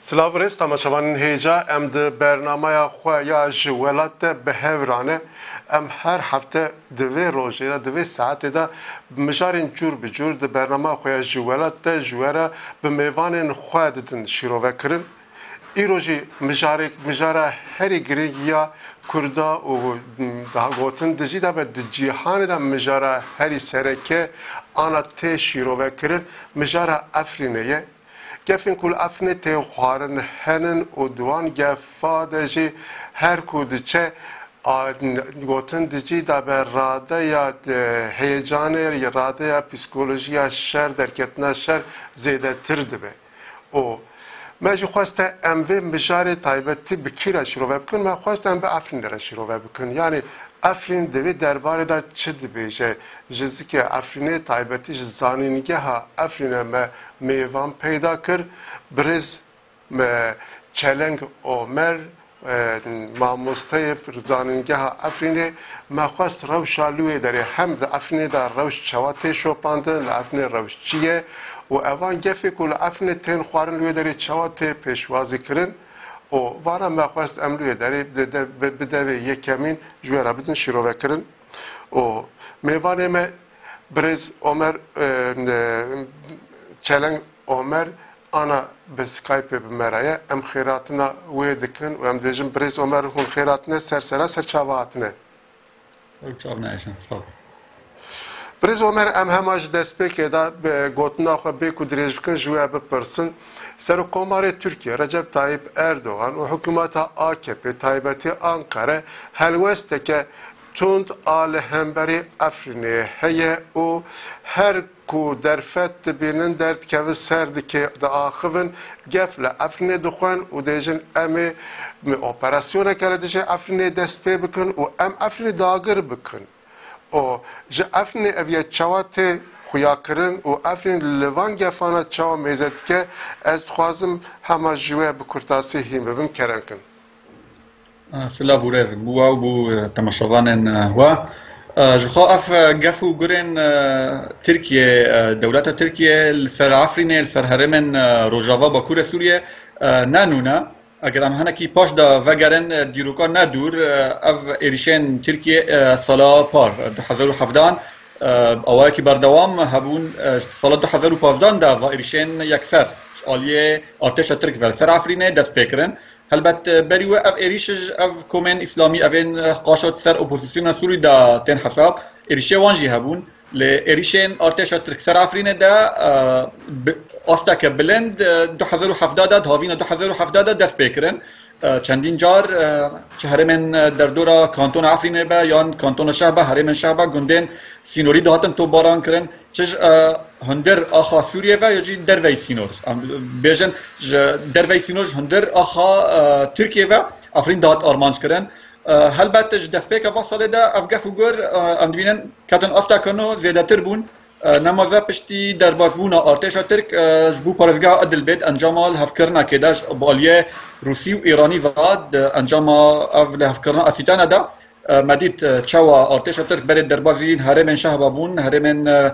سلاورست تماشاوان هیجا ام ده برنامه خو یا جولات به هورانه ام هر هفته دوی روزه دوی ساعت دا مجارین جور به جور ده برنامه خو یا جولات جوره به میوان خو ددن شروع کردن ایروجی مجاره هری گریگیا کردا و داغوتن دجی دا به جهان دا مجاره هری سرکه آن ته شروع کردن مجاره افرینه گفین کل افنه ته خوارن هنن و دوان گفادجی هر کودچه گوتن دجی دا به راده یا هیجان یا راده یا پسیکولوژی یا شر درکتنا شر زیده تر دبه او ماجی خواسته ام و مجاری تایبتی بکیره شروع بکن ما خواسته ام به افرین در شروع بکن یعنی افرین دوی درباره دا چه دبیجه جزی که افرین تایبتی زانینگه ها افرین میوان پیدا کر برز چلنگ اومر ماموسته زانینگه ها افرینه ما خواست روش آلوه داره هم دا افرین دا روش چواته شوپاندن لافرین روش چیه و اوان گفی کل افرین تین خوارن لوی داره چواته پیشوازی کرن و وانا ما خواست امروی داره بدوی یکمین جوه بدن شروع کرن و میوانه ما برز عمر چلنگ عمر انا به سکایپ بمرایه ام خیراتنا وی دکن و ام دیجم برز عمر هون خیراتنه سر چاواتنه برز عمر ام هماش دست بکه دا گوتنا خو بکو دریج بکن جوه بپرسن سر کمار ترکیه رجب طایب اردوغان و حکومت AKP تایبتی آنکاره هلوسته که تند آل همبری افرینه هیه و هر کو درفت بینن درد که و سرد که دا آخوون گفل افرینه دخوان و دیجن امی اپراسیونه کردشه افرینه دست پی بکن و ام افرینه داگر بکن و جه افرینه اویه چوات خویا کرن و افرین لوان گفانا چاو میزد که از خوازم همه جوه بکرتاسی هیم ببین کرن کن سلا بورز بوا و بو تماشاوان هوا جخوا اف گفو گرن ترکیه دولت ترکیه لسر عفرینه لسر هرمن روجاوا باکور سوریه نانونا اگر هم هنکی پاش دا وگرن دیروکا ندور اف ایریشن ترکیه سالا پار 2017 اوایل که بردوام هبون سال 2015 دا و ایریشن یکسر آلیه ارتش ترک و سر عفرینه دست بکرن البته بریو اف ایریشج اف کومن اسلامی اوین قاشت سر اپوزیسیون سوری دا تن حساب ایریشه وانجی هبون ل ایریشن ارتش ترک سر عفرینه دا آستا که بلند 2017 دا هاوین 2017 دست بکرن چندین جار چه هرمن در دورا کانتون عفرینه با یا کانتون شهبه هرمن شهبه گندن سینوری دهاتن تو باران کرن چه هندر آخا سوریه و یا جی دروی سینور بیشن دروی سینور هندر آخا ترکیه و افرین دهات آرمانج کرن البته دست به که واسطه دا افغف وگر ام بینن کاتن آستا کنو زیاده تر بون نمازه پشتی در بازبونا ارتش ترک جبو پارزگاه عدل بید انجام هفکرنا که داش بالیه روسی و ایرانی واد انجام اول هفکرنا اسیتانا دا مدید چوا ارتش ترک برد در بازین هرمن شهبابون هرمن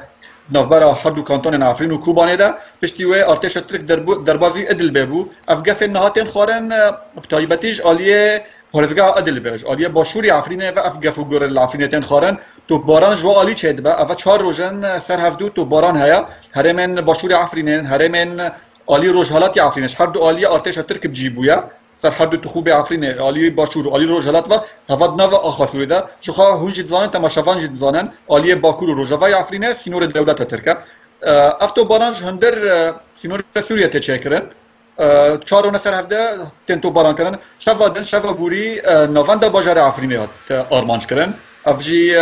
نوبرا هر دو کانتون افرین و کوبانه دا پشتی و ارتش ترک در بازی عدل ببو افغف نهاتن خارن بتایبتیج آلیه پارزگاه عدل بیش آلیه باشوری عفرینه و افغف و گور العفرینه تن خارن تو باران جو آلی چید با اول 4 روزن سر هفدو تو باران هیا هرمن باشوری عفرینه هرمن آلی روزهالات عفرینش هر دو آلی ارتش ترک بجیبویا سر هر دو تخوب عفرینه آلی باشور آلی روزهالات و هفد نو آخاسوی دا شخا هون جدوانن تماشاوان جدوانن آلی باکور و روزهای عفرینه سینور دولت ترک افتو باران هندر سینور سوریه تچکرن 4 نفر هفته تنتو باران کردن شفا گوری نوانده باجر عفرینه آرمانج کردن افجی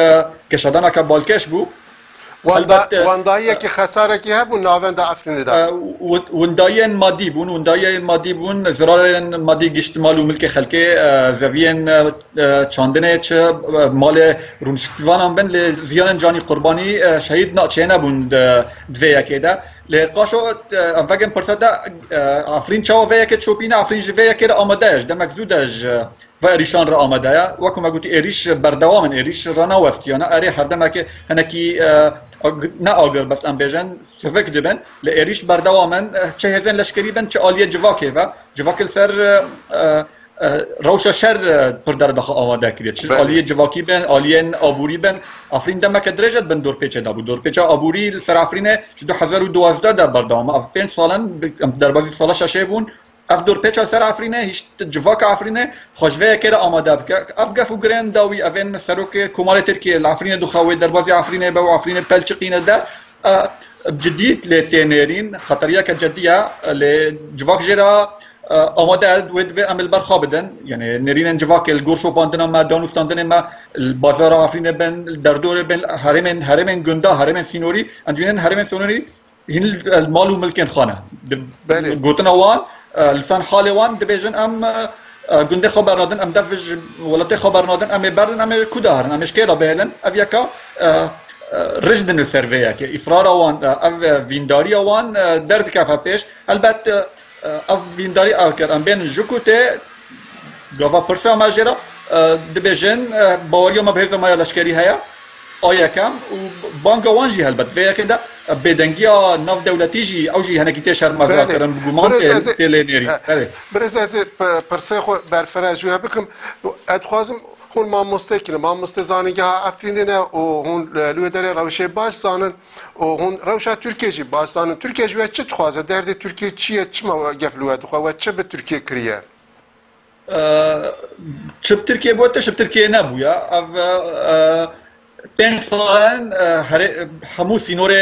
کشادن که بالکش بو وندایی که خساره که هبون نوانده عفرینه دا وندایی مادی بون زرار مادی گشت مال و ملک خلقه زوین چاندنه چه مال رونشتوان هم بن لزیان جانی قربانی شهید ناچه نبوند دوی یکی دا لقاشو ام فاگم پرسادا افرین چاو ویا که چوپینا افرین جویا که آمادهش دمک زودش و ایشان را آماده و کما گوتی ایریش بردوام ایریش رانا وفتیانا اری هر دمک هنکی نه آگر بس ام بیژن سفک دبن لایریش بردوامن چه هزن لشکری بن چه آلیه جواکه و جواکل سر روشا شر پر در داخل آماده کرد. چه آلیه جواکی بن، آلیه آبوری بن. آفرین دم که درجت بن دور پیچه دابود. دور پیچه آبوری سر آفرینه 2012 در بردام. اف 5 سالن در بعضی سالا شش بون. اف دور پیچه سر آفرینه هیچ جواک آفرینه خوشویه که آماده بک. اف گفو گرند داوی اوین سروک کمال ترکیه آفرینه دو خواه در بعضی آفرینه با آفرینه پلچقینه در جدید لتنرین خطریه که جدیه لجواک جرا آماده ود به عمل برخواب بدن یعنی نرین جواک الگورشو باندنا ما دانوستاندن ما بازار آفرین بن در دور بن هرمن گندا هرمن سینوری اندوین هرمن سینوری هن المال و ملکن خانه گوتنا وان لسان حال وان دبیجن ام گنده خبر نادن ام دفج ولات خبر نادن ام بردن ام کدارن ام اشکالا بهلن اویاکا رجدن السرویا که افرار وان اف وینداری وان درد کافه پیش البته اف وینداری آکر ام بین جوکوته گاوا پرسا ماجرا دبیجن باوریو ما بهذا ما لشکری هیا آیا کم و بانگا وانجی هلبت ویا کنده بدنگیا ناف دولتی جی او جی هنگیتی شرط مزار کرن بگومان تلینیری برز از پرسه خو برفراجوها بکم ادخوازم هون ما مستقل ما مستزانگی ها افرینه و هون لوی داره روشه باش زانن و هون روشه ترکیه جی باش زانن ترکیه جوه چه تخوازه درد ترکیه چیه چه ما گفلوه دخواه و چه به ترکیه کریه چه به ترکیه بوده چه به ترکیه نبویا پنج سالن همو سینور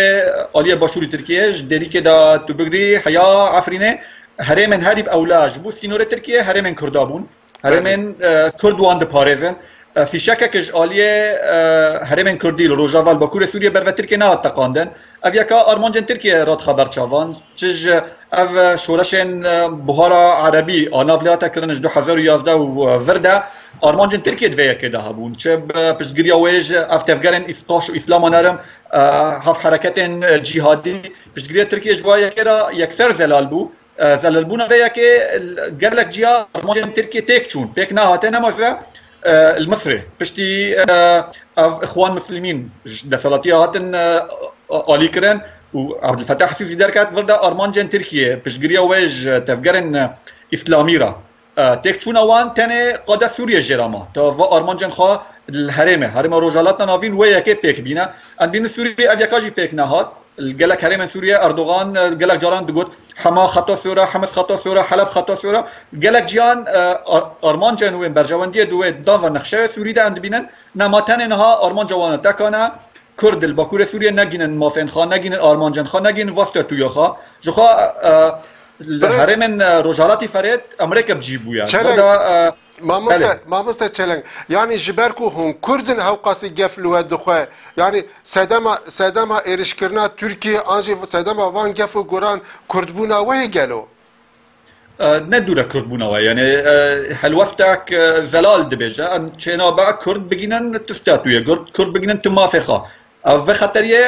آلیه باشوری ترکیه دری که دا تو بگری حیا افرینه هرمن هریب اولاج بو سینور ترکیه هرمن کردابون هرمن کردوان دپارزن في شككج آلیه هرمن کردی روجاوال باکور سوریه بر و ترکیه نه تقاندن اویاکا آرمانجن ترکیه راد خبر چاوان چج او شورشن بهارا عربی آناولیاتا کردنش 2011 و ورده آرمانجن ترکیه دویه که ده بون چه پشتگیری ویج افتفگرن اسقاش و اسلام نرم هف حرکت جهادی پشتگیری ترکیه جوایه که را یکسر زلال بو زلال بونا ویا که گرلک جیا آرمانجن ترکیه تک چون تک نه هاته نمازه المصري بشتي اخوان مسلمين دسالاتي هاتن آلی کرن و عبد الفتاح السيسي دركات وردا ارمانجن تركيا بشجريا ويج تفجرن اسلامي را تكشونا وان تاني قاده سوريا جراما تا ارمانجن خا هرم روجالاتنا نافين ويا كي بيك بينا ان بين سوريا افياكاجي بيك نهات قالك هرم سوريا اردوغان قالك جاران دغوت حما خطا سورا حمص خطا سورا حلب خطا سورا قالك جيان ارمان جنوين برجوانديه دوت دان و نقشه سوري ده اند بينن نماتن انها ارمان جوان تکانا کرد الباکور سوریا نگینن مافن خان نگینن ارمانجان خان نگین واسطه تویا خا جخا هرم روجالاتی فرید امریکا بجیبویا ما مست چلنگ یعنی جبرکو هم کردن هوقاسی گفلو دخواه یعنی سدما ایرش کرنا ترکیه آنجی سدما وان گفو گران کردبونا وی گلو ندوره کرد بوناوه یعنی هلوفتك زلال دبیجه چنا با کرد بگینن تستاتویه کرد بگینن تو مافخا و خطریه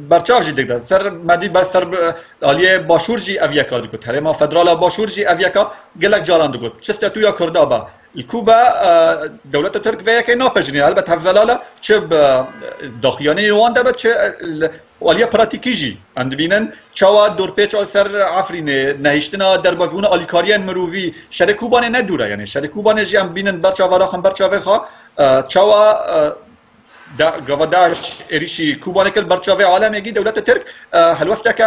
برچاو جی دکده سر مدی بر سر آلیه باشور جی اویاکا دکت هرما فدرال باشور جی اویاکا گلک جاران دکت چستاتویا کردا با الكوبا دولت ترک ویا که ناپجنی البته هفزلاله چه داخیانه یوان دبت چه آلیه پراتیکی جی اند بینن چاوا دور پیچ آل سر عفرینه نهیشتنا در بازگون آلیکاریان مروی شر کوبانه ندوره یعنی شر کوبانه جی ام بینن برچاوا راخم برچاوا خا چاوا گواداش ایریشی کوبانه کل برچاوا عالم یکی دولت ترک هلوسته که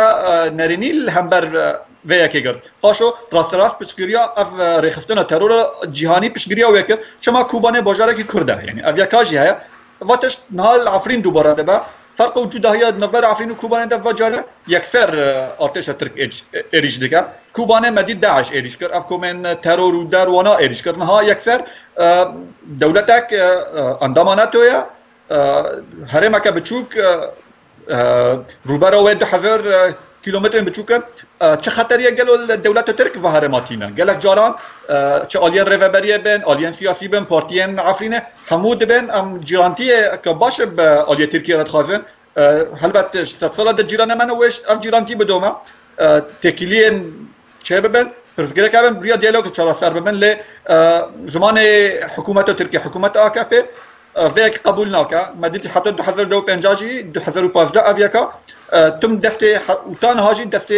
نرینیل هم بر ویا که گرد پاشو راست پشگیریا اف رخصتنا ترور جهانی پشگیریا وکر چما کوبانه باجاره کی کرده یعنی اویا کاجی هست واتش نهال عفرین دوباره دبا فرق وجود هيا نفر عفرين وكوبانه ده فجر يكثر ارتش ترك اريش دكا كوبانه مديد داعش اريش كر افكو من ترور ودار وانا اريش كر نها يكثر دولتك انداماناتويا هرمك بتشوك روبرا ود حذر كيلومتر بتشوكن چه خطریه گلو دولت ترک و هرماتینا گلک جاران چه آلیان ریوبریه بین آلیان سیاسی بین پارتیان عفرینه حمود بین ام جیرانتیه که باشه به آلیه ترکیه رد خوازن هلبت استطفال ده جيران من وش اف جيران تي بدوما تكلين چه ببن پرسگره که بن بریا دیالوگ چرا سر ببن ل زمان حکومت ترکیه حکومت AKP ویک قبول ناکه مدتی حتی 2052 2015 اویکا تم دفته اوتان هاجی دفته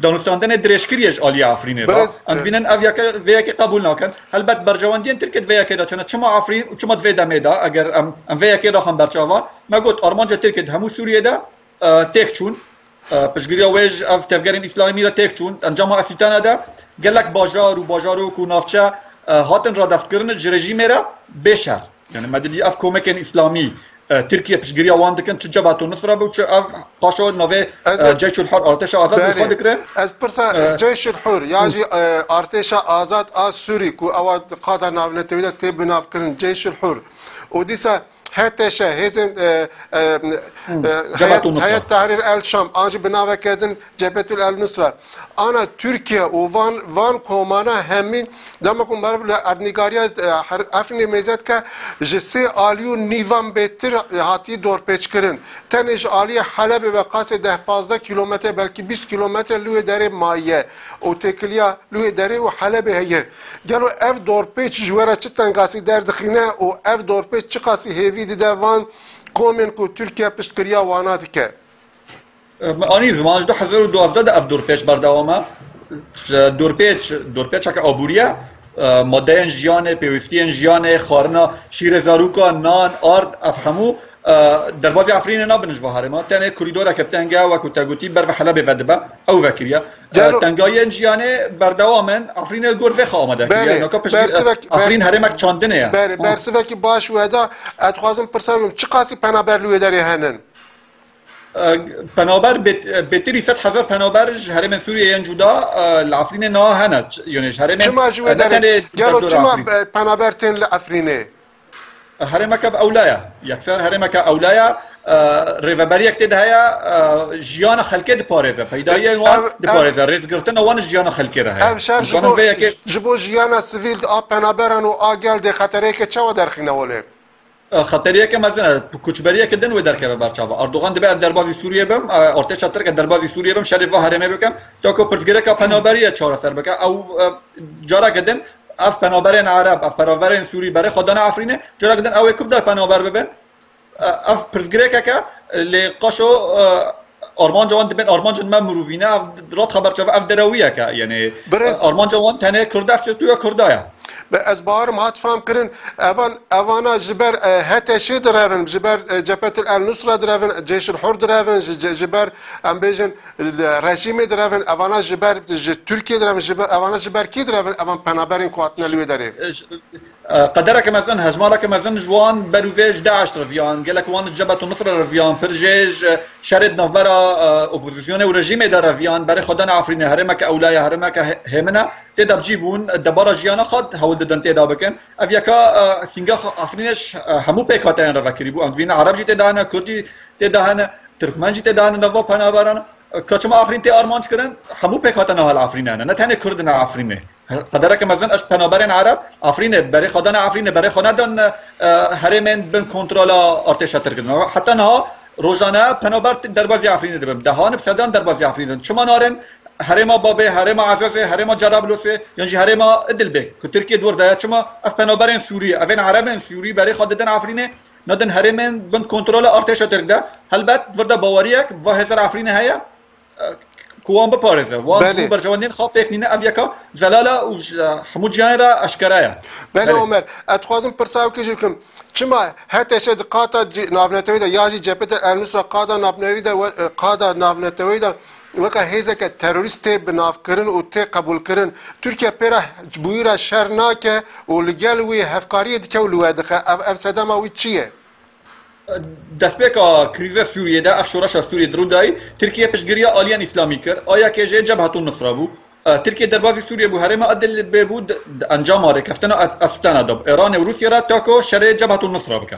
دانستاندن درشکریش آلی آفرینه را ام بینن اویکا ویک قبول ناکن البته برجواندین ترکیه ویک دا چنه چما آفرین و چما دوی دمیدا اگر ام ویک را هم برچاوا ما گفت آرمانجا ترکیه همو سوریه دا تک چون پشگیریا ویج اف تفگرین اسلامی را تک چون انجام افیتانه دا گلک باجار و کونافچه هاتن را دست کردن رژیم را بشر يعني مددي اف كومكن اسلامي تركيا بشجريا واندكن تجباتو نصرة بو اف قاشو نوفي جيش الحر ارتشا ازاد بو دكره از برسا جيش الحر ياجي ارتشا ازاد سوري كو اواد قاده نافنتويدا تب نافكن جيش الحر وديسا هتشا هزن هيئة تحرير الشام انجي بناوه كدن جبهة النصرة انا تركيا وان كومانا همين دمكم برف اردنگاريا افرين ميزات که جسي آليو نيوان بهتر هاتي دور پیچ کرن تنش آلي حلب و قاس 10-15 كيلومتر بلکه 20 كيلومتر لوی داره مایه و تکلیا لوی داره و حلب هيه گلو اف دور پیچ جوره چتن قاسی در دخینه و اف دور پیچ چه قاسی هیوی دیده وان کومن کو ترکیه پشتکریا وانات که آنی زمان 2012 ده اف دور پیچ بردوامه دور پیچ که آبوریه ماده جیان پیوستی جیان خارنا شیر زاروکا نان آرد افهمو دروازه افرین نابنج بهاره ما تنه کوریدور که تنگا و کوتاگوتی بر حلب ودبا او وکریا تنگای جیانه بردوامن افرین گورفه آماده کیا افرین هرمک چاندنه بله برسوکی باش ودا اتخوازم پرسام چه قاسی پنابر لوی داری هنن پنابر بهتری 100,000 پنابر هرم سوریه جدا العفرین نه هنه یعنی هرم چما جوه داره گلو چما پنابر تن لعفرینه هرمك بأولايا يكثر هرمك أولايا ريفابريك تدهيا جيانا خلقه دباريزا فيدايا وان دباريزا ريز قرتنا وان جيانا خلقه رهيا ام شار جبو جيانا سفيل آ پنابران و آگل ده خطره که چوا درخینه وله خطریه که مثلا کوچبریه که دن و درکه به برچاوا اردوغان دبه دربازی سوریه بم ارتش اتر که دربازی سوریه بم شریف و هرمه بکم تا کو پرزگره که پنابریه چهار سر بک او جارا کدن اف پنابرین عرب اف پنابرین سوری برای خدان افرینه جرا کدن او کوب ده پنابر ببن اف پرزگره که لقاشو آرمان جوان دبن آرمان جن ما مروینه اف رات خبر چاو اف درویه که یعنی آرمان جوان تنه کرده چه توی کردایا از بارم هات فهم کرن اوانا جبر هتا شي درافن جبر جبهة النصرة درافن جيش الحر درافن جبر ام بيجن رژیم درافن اوانا جبر ترکیه درافن جبر اوانا جبر کی درافن اوان پنابرین قواتنا لوی داره قدرك مثلا هجمارك مثلا جوان بروفيج داعش رفيان قالك وان جبهة النصرة رفيان برجيج شرد نفبرا اوبوزيسيون ورجيم دار رفيان بري خدان عفرين هرمك اولايا هرمك همنا تدا بجيبون دبارا جيانا خد هول ددن تدا بكن افيكا سينغا عفرينش همو بيكاتين رفكريبو ام بينا عرب جي تدانا كردي تدانا تركمان جي تدانا نفا پنابران كچما عفرين تي ارمانج كرن همو بيكاتنا هال عفرينانا نتانه كردنا عفرينه قدرك مثلا اش پنابرین عرب افرینه برای خدان افرینه برای خدان هرمن بن کنترل ارتش ترکن حتی نه روزانه پنابر دربازی افرینه دبم دهان بسدان دربازی افرینه چما نارن هرما بابه هرما عفافه هرما جرابلوسه یعنی هرما ادلبه که ترکیه دور دایا چما اف پنابرین سوریه افن عربن سوری برای خدان افرینه ندن هرمن بن کنترل ارتش ترک هلبت ورده باوریک و هزار افرینه هيا كوان ببارزه وان برجوانين خاف يكنينا افيكا زلاله و حمود جانرا اشكرايا بله عمر اتخوازم پرساو كيجيكم چما حتى شد قاتا نافنتويدا ياجي جبهة النصرة قادا نافنتويدا وكا هيزك تيروريست بناف كرن و تي قبول كرن تركيا بيرا بويرا شرناك و لجالوي هفكاريه دكولو دخه اف سدما وي چيه دەستپێکە کریزە سووریەدا ئەف شۆڕەشە سووری درودایی ترکیە پشتگیریە ئالیان ئیسلامی کرد ئایا کێژێ جەبهەت النوسرە بوو ترکیە دەربازی سووریە بوو هەرێمە ئەدل بێبوو ئەنجامارێ کەفتنە ئەفستانە دەب ئێرانێ و رووسیا را تاکۆ شەرێ جەبهەت النوسرە بکە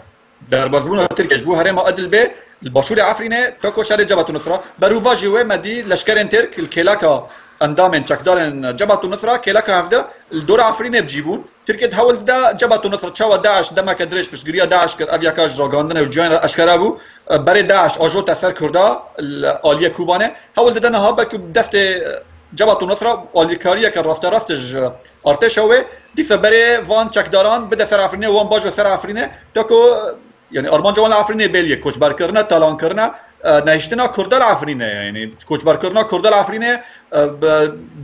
دەربازبوونە ترکیەش بوو هەرێمە ئەدل بێ باشووری ئەفرینێ تاکۆ شەرێ جەبهەت النوسرە بەروڤاژی وێ مەدی لەشکرێن ترک کێلاکە اندام چکدارن جبهة النصرة كلاك هفدا الدور عفرين بجيبون تركيا تحاول دا جبهة النصرة تشاو داعش دما كدريش بس قريا داعش كر افياكا جراغاندن وجوين اشكرابو بري داعش اجوتا سر كردا الاليه كوبانه حاول دنا هابك دفت جبهة النصرة والكارية كرافتا راستج ارتش هو دي بري فان چکداران بده سر عفرين وان باجو سر عفرين تاكو يعني ارمان جوان عفرين بيليه كوچبر كرنا تالان كرنا نهشتنا كردال عفرينه يعني كوچبر كرنا كردال عفرينه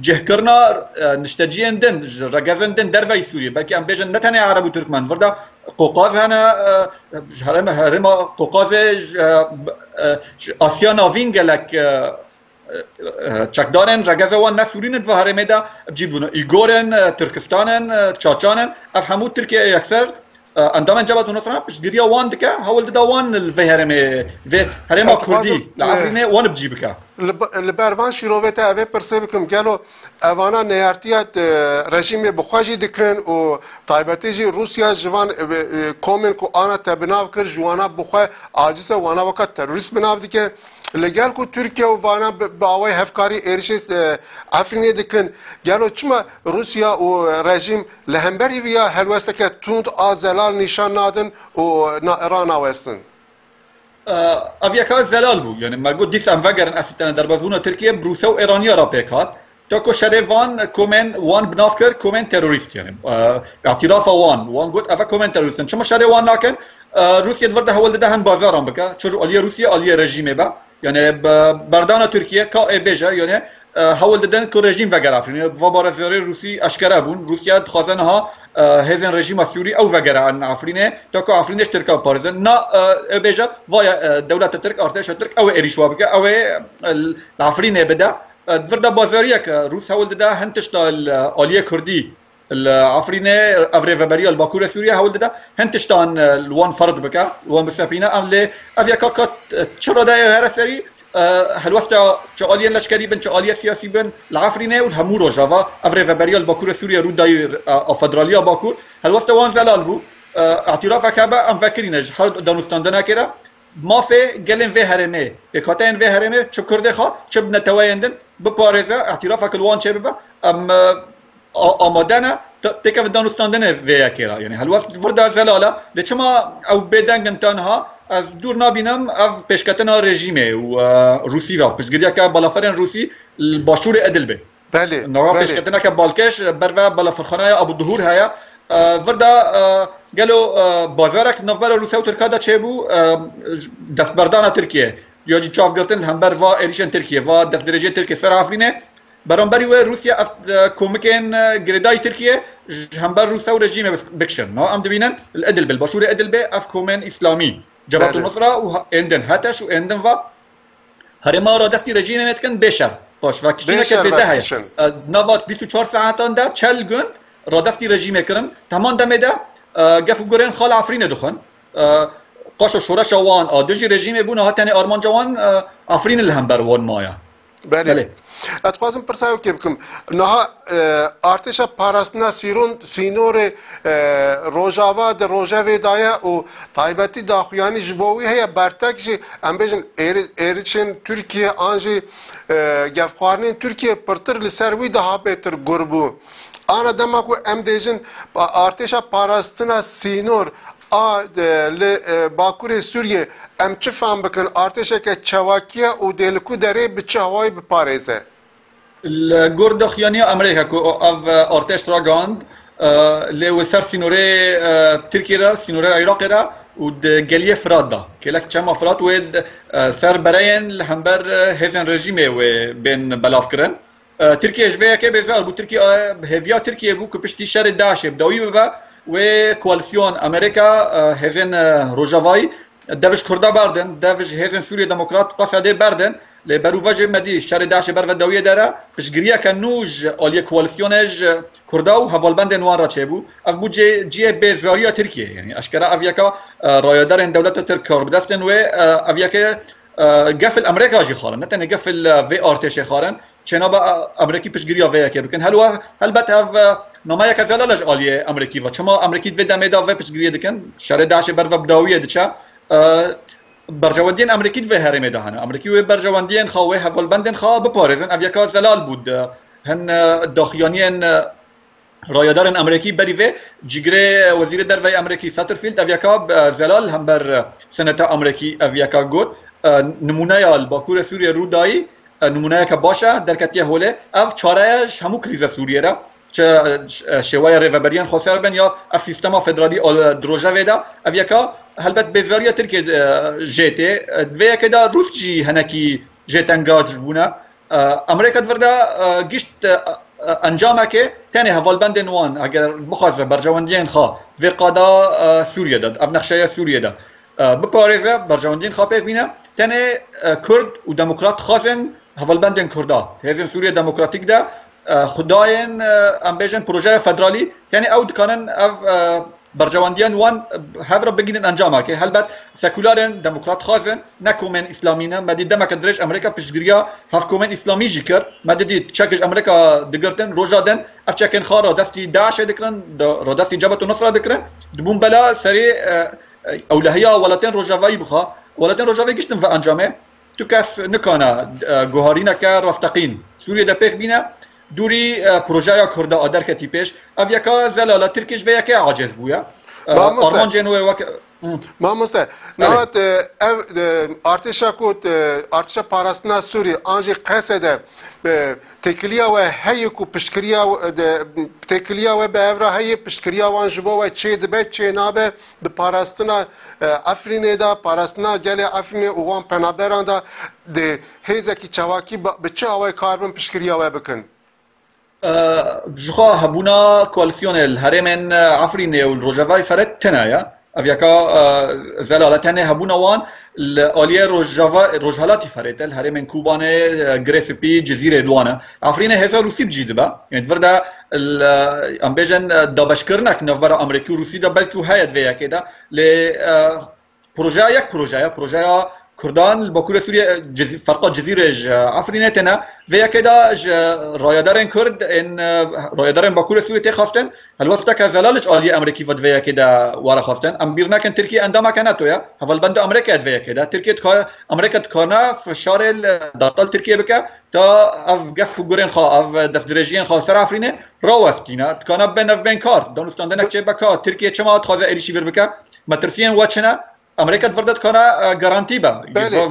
جه كرنا نشتجين دن رجزن دن درفي سوريا بلكي ام بيجن نتني عرب وتركمان فردا قوقاز هنا هرم قوقاز اسيا نوين گلك چکدارن رجزوان نسورين و هرمدا بجيبون ايغورن تركستانن چاچانن افهمو تركيا يكثر اندام جبهة النصرة بس قريا وان دكا هول دا وان الفهرمي هرما كردي العفرينه وان بجيبكا البروان شروفتا اوه پرسه بکم گلو اوانا نیارتیات رژیم بخواجی دکن و طایبتی جی روسیا جوان کومن کو آنا تبناو کر جوانا بخواه عاجز وانا وقت تروریست بناو دکن لگل کو ترکیه و وانا باوی هفکاری ایرشیس عفرینه دکن گلو چما روسیا و رژیم لهمبری بیا هلوسته که توند آزلال نشان نادن و ایران آوستن افياكا زلال بو يعني ما قلت ديس انفجرن اسيتنا دربازبونا تركيا بروسا وايرانيا رابيكات تاكو شريفان كومن وان بنافكر كومن تيروريست يعني اعتراف وان قلت افا كومن تيروريست شما شريوان لكن روسيا دورده هول ده هم بازارم بكا شو اليه روسيا اليه رژیم با يعني بردانا تركيا كا بيجا يعني هول ددن كو رژیم وگر افرین و بارزاری روسی اشکره بون روسیا دخوازنها هزن رژیم سوری او وگر عن افرینه تا که افرینش ترکا پارزن نا بيجا ويا دولت ترك ارتش ترك او اريشوا بك او الافرینه بدا فردا بازاريه ك روس هول ددا هنتش تا الاليه كردي العفرينه افري فبريا الباكوره سوريا هول ددا هنتش تان الوان فرد بك وان بسفينه ام افيا كاكا تشرا دا هرسري هلوستا چاليه لشکری بن چاليه سیاسی بن العفرينه والهمو روجافا افري فبريا الباكوره سوريا رود داير افدراليا باكور هلوستا وان زلال بو اعتراف كبا ام فكرين حرد دانستاندنا كده ما في قلن في هرمه بكاتين في هرمه شو كردخا شو بنتويندن ببارزه اعترافك الوان شباب ام آمادنا تكف دانستاندن في كيرا يعني هلوستا فردا زلاله لچما او بدنگن تنها از دور نبینم اف پیشکتنا رژیمه و روسی و پیشگیری که بالافرین روسی باشور ادلبه بله نوع پیشکتنا که بالکش بر بالافرخانه ابو الظهور هيا وردا قالوا بازارك نفبر روسيا وتركيا چه بو دستبردان ترکیه یا جی چاف گرتن هم بر و ایریشن ترکیه و دست درجه ترکیه سر افرینه برانبری و روسیا کومکن گریدای ترکیه هم بر روسیا و رژیم بکشن نا ام دبینن الادلبه الباشور ادلبه اف کومن اسلامی جبهة النصرة وعندن هاتش وعندن و هرما را دستی رژیم متکن بشه باش و کشتینا که بده هیا نوات 24 ساعتان ده 40 گند را دستی رژیم کرن تمام دمه ده گفو گرن خال عفرین دخن قاش شورش وان آدوجی رژیم بونه هاتنی آرمان جوان عفرین الهم بر وان مایا بله اتخوازم پرساو که بکم نها ارتش پاراستنا سینور روجاوا در روجاوی دایا و طایبتی داخویانی جبوی هیا برتک جی ام بیجن ایریچن ترکیه آنجی گفخوارنین ترکیه پرتر لسروی daha بهتر گربو آن دما کو ام دیجن ارتش پاراستنا سینور باکور سوریه ام چه فهم بکن ارتش که چواکیه و دلکو داره به چهوای بپارزه الجورد خياني امريكا كو اف ارتش راغاند لو سر سينوري تركيا سينوري العراق ود جاليه فرادا كلك كما فرات ود سر براين الهمبر هيزن ريجيمي بين بلافكرن تركيا جويا كي بيزار بو تركيا هيفيا تركيا بو كبشتي شر داعش بدوي بابا وكواليسيون امريكا هيزن روجافاي دافش كردا باردن دافش هيزن سوريا ديمقراط قصده باردن لبروفاج مدي شر داعش بر ودويه داره بشگريا كنوج اليه كواليسيونج كردا و هوالبند نوان را چبو اف بو جي بيزاريا تركيا يعني اشكرا افياكا رايدار دولت تركيا بدستن و افياكا قفل امريكا جي خارن نتن قفل في ار تي شي خارن چنابا امريكي بشگريا ويا كي بكن هل بت اف نمايا كزلالج اليه امريكي و چما امريكي في دمدا و بشگريا دكن شر داعش بر ودويه دچا برجواندین امریکی و هرمه دهانه امریکی و برجواندین خواهی هفول بندن خواه بپارزن اویکا زلال بود هن داخیانیان رایدارن امریکی بریوه جگره وزیر دروی امریکی ساترفیلد اویاکا زلال هم بر سنتا امریکی اویاکا گوت نمونه الباکور سوریه رو دایی نمونه که باشه در کتیه هوله اف چارهش همو کریز سوریه را چه شوای ریوبریان خسر بن یا اف سیستما فدرالی دروژه ویدا اویاکا هلبت بزاریه ترکی جیته دوی که دا روس جی هنکی جیتنگاج بونه امریکا دورده گشت انجامه که تاني هفالبند نوان اگر بخواست برجواندین خوا و قادا سوریه داد اف نقشه سوریه دا بپارزه برجواندین خوا پیک بینه تاني کرد و دموکرات خواستن هفالبندن کردا هزین سوریه دموکراتیک دا خداین ام بیژن پروژه فدرالی تاني او دکانن اف برجواندیان وان هفرا بگیرن انجامه که هلبت سکولارن دموکرات خواستن نکومن اسلامینا مدی دمک درش امریکا پشتگیریا هف کومن اسلامی جکر مدی چکش امریکا دگرتن روجادن اف چکن خارا دستی داعش دکرن رو دستی جبهت النصره دکرن دبون بلا سری اولهیا ولاتن روجاوی بخا ولاتن روجاوی گشتن و انجامه تو کس نکانا گوهارینه که رفتقین سوریه دا پیک بینه دوری پروژه کرده آدر کتی پیش اویاکا زلاله ترکیش و یکی عاجز بویا آرمان جنوه وک ما مسته نهات ارتشا کوت ارتشا پاراستنا سوری آنجی قصده تکلیا و هی کو پشکریا تکلیا و به افرا هی پشکریا وان جبو و چه دبه چه نابه به پاراستنا افرین دا پاراستنا گل افرین اوان پنابران دا ده هیزکی چواکی به چه آوای کاربن پشکریا و بکن جخوا هبونا کوالسیون الهرمن عفرین و روجاوی فرد تنایا اویاکا زلالتانه هبونا وان الاليه روجهالاتی فرد الهرمن کوبانه گریسپی جزیره دوانه عفرین هزا روسی بجید با یعنی ورده ام بیژن دابشکرنک نوبرا امریکی و روسی دا بلکو هایت ویا که دا لی پروژه کردان باکور سوریه فرقا جزیره عفرینه تنه و کدا رایدارن کرد ان رایدارن باکور سوریه تخواستن الوقت که زلالش عالی امریکی ود و کدا وارا خواستن ام بیرنا کن ترکیه اندام کناتو یا اول بند امریکا ود و کدا ترکیه امریکا کارنا فشار داخل ترکیه بک تا اف گف گورن خا اف دفترجین خا سر عفرینه راوستینا کانا بین کار دانستاندنک چه بک ترکیه چما خواز ایریشی ور بک مترسین وچنا امریکا تفردت کنه گارانتی با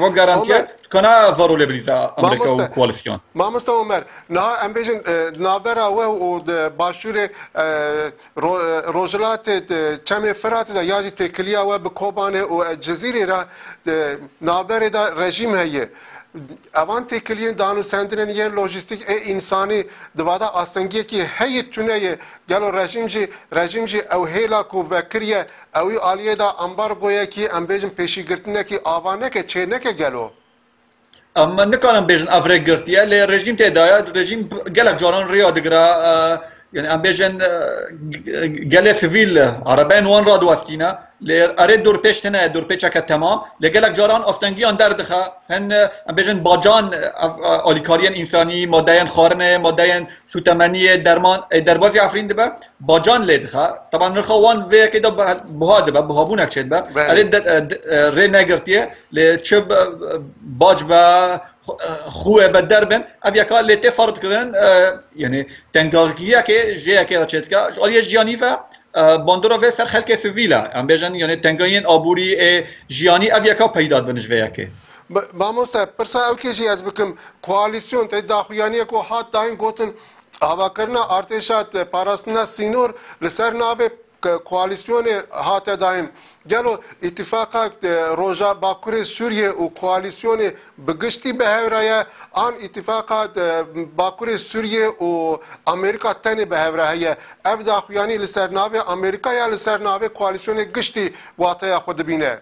و گارانتی کنه وارول بلیزا امریکا و کوالسیون ما مستم عمر نه ام بیژن نابرا و باشور روجلات چم فرات دا یاجی تکلیا و بکوبانه و جزیره را نابر دا رژیم هیه اوان تکلیه دانو سندرن یه لوجستیک انسانی دوادا آسنگی که هی تونه گلو رژیم جی او هیلا کو وکریه اوی آلیه دا امبارگویا که ام بیژن پیشی گرتنه که آوانه که چه نکه گلو اما نکنم بیژن افره گرتیه لی رژیم تدایا رژیم گلک جاران ریا دگرا يعني ام بيجن قال سيفيل عربين وان راد واستينا لاريد دور بيش هنا دور بيش تمام لقالك جاران استنجيان دردخه هن ام بيجن باجان اوليكاريان انساني مادين خارنه مادين سوتمنيه درمان دربازي عفرين دبا باجان لدخه طبعا نخوان في كده بهاد دبا بهابونك شد با اريد ري نگرتيه لچب باج با خوه بدربن اویا کار لیته فرض کردن یعنی تنگارگیه که جه که چت که آلیش جیانی و باندورا و سر خلک سویلا ام بیژن یعنی تنگاین آبوری جیانی اویا کار پیدا بنجویا که ما مست پرسا او که جی از بکم کواليسيون ته داخویانی کو هات داین گوتن هوا کرنا ارتشات پاراستنا سینور لسر ناوه کواليسيون هات دایم گلو اتفاقات روجا باکور سوریه و کواليسيون بگشتی به هورای آن اتفاقات باکور سوریه و امریکا تنی به هورای اف داخویانی لسر ناوه امریکا یا لسر ناوه کواليسيون گشتی واته خود بینه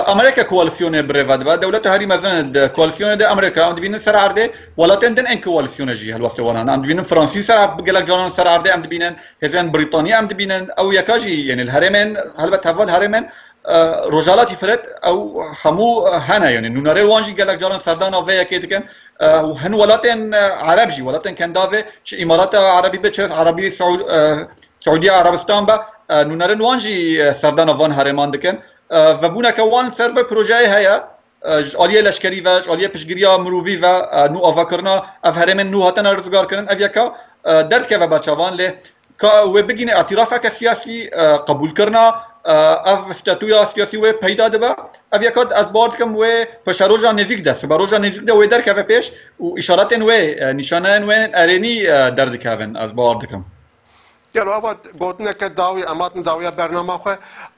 امریکا کواليسيون بريفاد با دولت هری مثلا کواليسيون ده امریکا ام دبینن سر عرضه ولاتن دن ان کواليسيون جي هالوقت وانا ام دبینن فرانسي سر بقلك جانان سر عرضه ام دبینن هزن بريطانيا ام دبینن او يكاجي يعني الهرمن هلبت هفال هرمن رجالات فرد او همو هنا يعني نوناري وانجي قالك جانان سردان او يكيتكن هن ولاتن عربجي ولاتن كندافه امارات عربي بچ عربي سعوديه عربستان با نوناري وانجي سردان وان هرمان دكن و بونا که وان سرو پروژه هیا آلیه لشکری و آلیه پشگیریا مروی و نو آواکرنا اف هرمن نو هاتن رزگار کردن اویکا درد که و بچوان له که و بگین اعتراف که سیاسی قبول کرنا اف استاتویا سیاسی و پیدا دبا اویکا از بارد کم و پشروجا نزیک دست بروجا نزیک ده و در که و پیش و اشارات و نشانه و ارینی درد که از بارد کم گلو آباد گوتنه که داوی اماتن داوی برنامه خو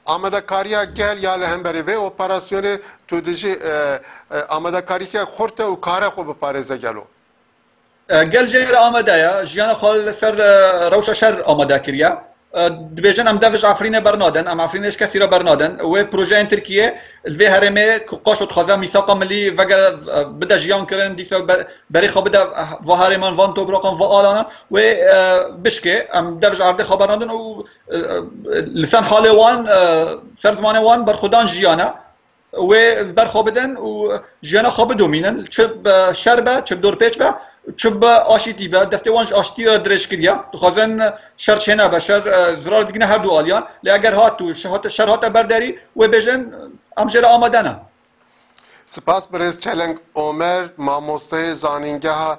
آماده کاریا گل یا لهمبری و اپراسیون تو دیجی آماده کاری که خورته و کار خو بپارزه گلو گل جیر آماده یا جیان خال سر روش شر آماده کریا دبیجن ام دافش عفرین برنادن ام عفرینش کسی را برنادن و پروژه ترکیه زوی هرمه قاشت خزا میثاق ملی وگا بدا جیان کرن دیسا برای خواب بدا و هرمان وان تو براقم و آلانا و بشکه ام دافش عرض خبرندن و لسان حال وان سر زمان وان بر خدان جیانا و بر خوابدن و جیانا خواب دومینن چه شربه چه دور پیچ به چه با آشتی به دسته وانش آشتی را درش کریا خواهن شر چنه به شر زرار دیگه هر دو آلیان لی اگر هات تو شر هات برداری و بجن امجر آماده نه سپاس برز چلنگ عمر ماموسته زانینگه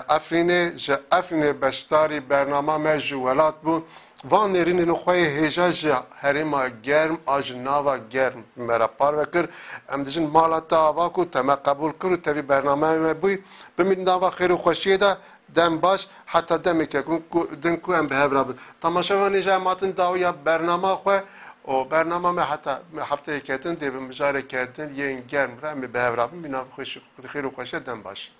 افرین بشتاری برنامه مجولات بود وان نرین نخوای هجاج هرما گرم آج ناوا گرم مرا پار وکر ام دیجن مالاتا آوا کو تما قبول کرو تبی برنامه ما بوی بمید ناوا خیر و خوشیه دا دم باش حتی دمی که دن کو ام به هفرا بود تماشاوانی جا ماتن داویا برنامه خواه و برنامه ما حتی هفته کردن دی بمجاره کردن یه این گرم را می به هفرا بود بیناو خیر و خوشیه دم باش